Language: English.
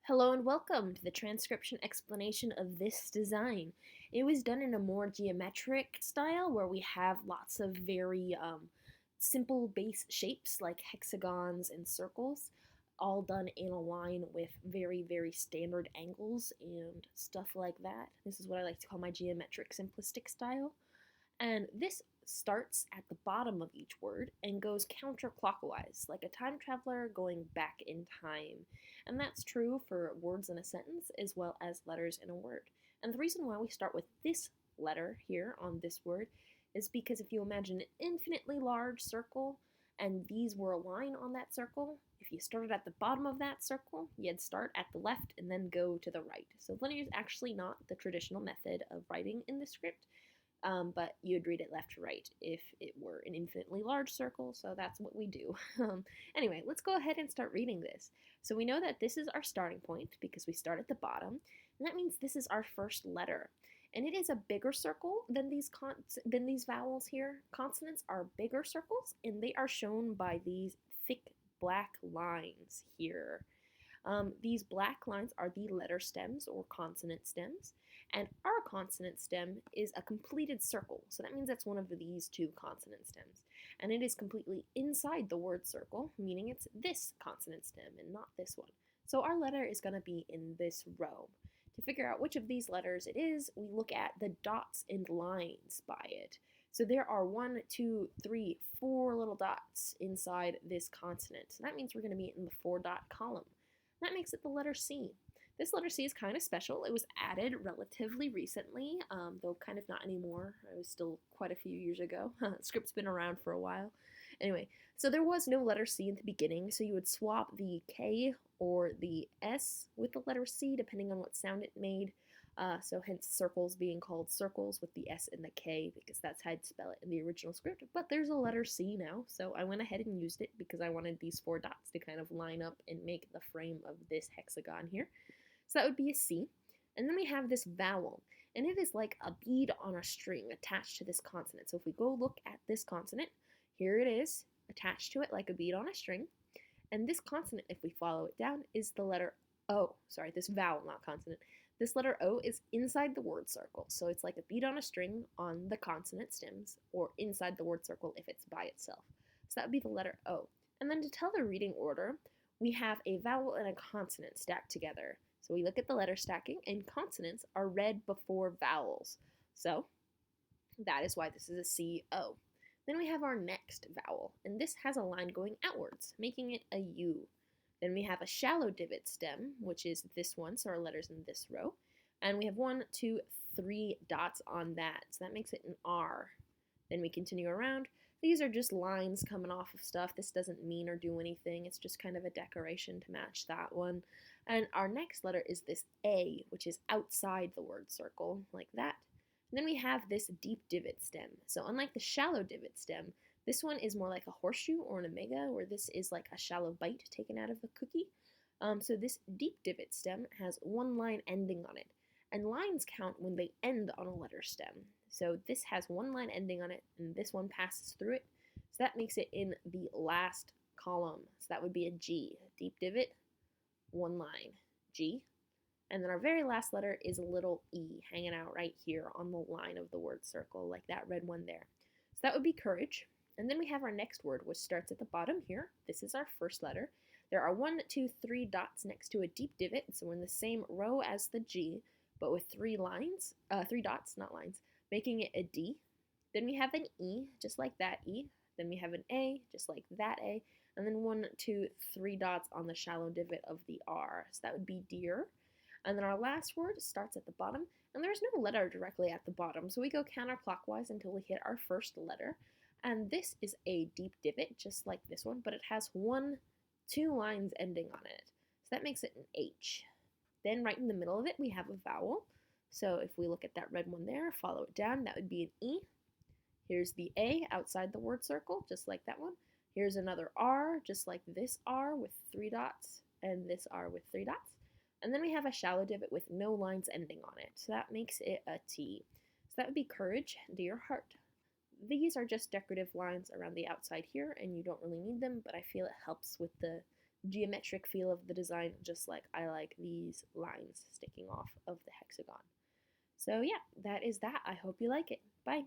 Hello and welcome to the transcription explanation of this design. It was done in a more geometric style where we have lots of very simple base shapes like hexagons and circles, all done in a line with very standard angles and stuff like that. This is what I like to call my geometric simplistic style. And this starts at the bottom of each word and goes counterclockwise, like a time traveler going back in time. And that's true for words in a sentence as well as letters in a word. And the reason why we start with this letter here on this word is because if you imagine an infinitely large circle and these were a line on that circle, if you started at the bottom of that circle, you'd start at the left and then go to the right. So linear is actually not the traditional method of writing in the script. But you'd read it left to right if it were an infinitely large circle, so that's what we do. Anyway, let's go ahead and start reading this. So we know that this is our starting point because we start at the bottom, and that means this is our first letter. And it is a bigger circle than these vowels here. Consonants are bigger circles, and they are shown by these thick black lines here. These black lines are the letter stems or consonant stems, and our consonant stem is a completed circle. So that means that's one of these two consonant stems. And it is completely inside the word circle, meaning it's this consonant stem and not this one. So our letter is going to be in this row. To figure out which of these letters it is, we look at the dots and lines by it. So there are 1, 2, 3, 4 little dots inside this consonant. So that means we're going to be in the 4-dot column. That makes it the letter C. This letter C is kind of special. It was added relatively recently, though kind of not anymore. It was still quite a few years ago. Script's been around for a while. Anyway, so there was no letter C in the beginning, so you would swap the K or the S with the letter C depending on what sound it made. So hence circles being called circles with the S and the K because that's how I'd spell it in the original script. But there's a letter C now, so I went ahead and used it because I wanted these 4 dots to kind of line up and make the frame of this hexagon here. So that would be a C. And then we have this vowel, and it is like a bead on a string attached to this consonant. So if we go look at this consonant, here it is attached to it like a bead on a string. And this consonant, if we follow it down, is the letter O. Sorry, this vowel, not consonant. This letter O is inside the word circle, so it's like a bead on a string on the consonant stems, or inside the word circle if it's by itself. So that would be the letter O. And then to tell the reading order, we have a vowel and a consonant stacked together. So we look at the letter stacking, and consonants are read before vowels. So that is why this is a C-O. Then we have our next vowel, and this has a line going outwards, making it a U. Then we have a shallow divot stem, which is this one, so our letter's in this row. And we have 1, 2, 3 dots on that, so that makes it an R. Then we continue around. These are just lines coming off of stuff. This doesn't mean or do anything. It's just kind of a decoration to match that one. And our next letter is this A, which is outside the word circle, like that. And then we have this deep divot stem. So unlike the shallow divot stem, this one is more like a horseshoe or an omega, where this is like a shallow bite taken out of the cookie. So this deep divot stem has 1 line ending on it. And lines count when they end on a letter stem. So this has 1 line ending on it, and this one passes through it. So that makes it in the last column. So that would be a G. Deep divot, 1 line, G. And then our very last letter is a little E hanging out right here on the line of the word circle, like that red one there. So that would be courage. And then we have our next word, which starts at the bottom here. This is our first letter. There are 1, 2, 3 dots next to a deep divot, so we're in the same row as the G, but with 3 dots, not lines, making it a D. Then we have an E, just like that E. Then we have an A, just like that A. And then 1, 2, 3 dots on the shallow divot of the R. So that would be deer. And then our last word starts at the bottom, and there's no letter directly at the bottom, so we go counterclockwise until we hit our first letter. And this is a deep divot, just like this one, but it has 2 lines ending on it. So that makes it an H. Then right in the middle of it, we have a vowel. So if we look at that red one there, follow it down, that would be an E. Here's the A outside the word circle, just like that one. Here's another R, just like this R with 3 dots, and this R with 3 dots. And then we have a shallow divot with no lines ending on it. So that makes it a T. So that would be courage, dear heart. These are just decorative lines around the outside here, and you don't really need them, but I feel it helps with the geometric feel of the design, just like I like these lines sticking off of the hexagon. So yeah, that is that. I hope you like it. Bye.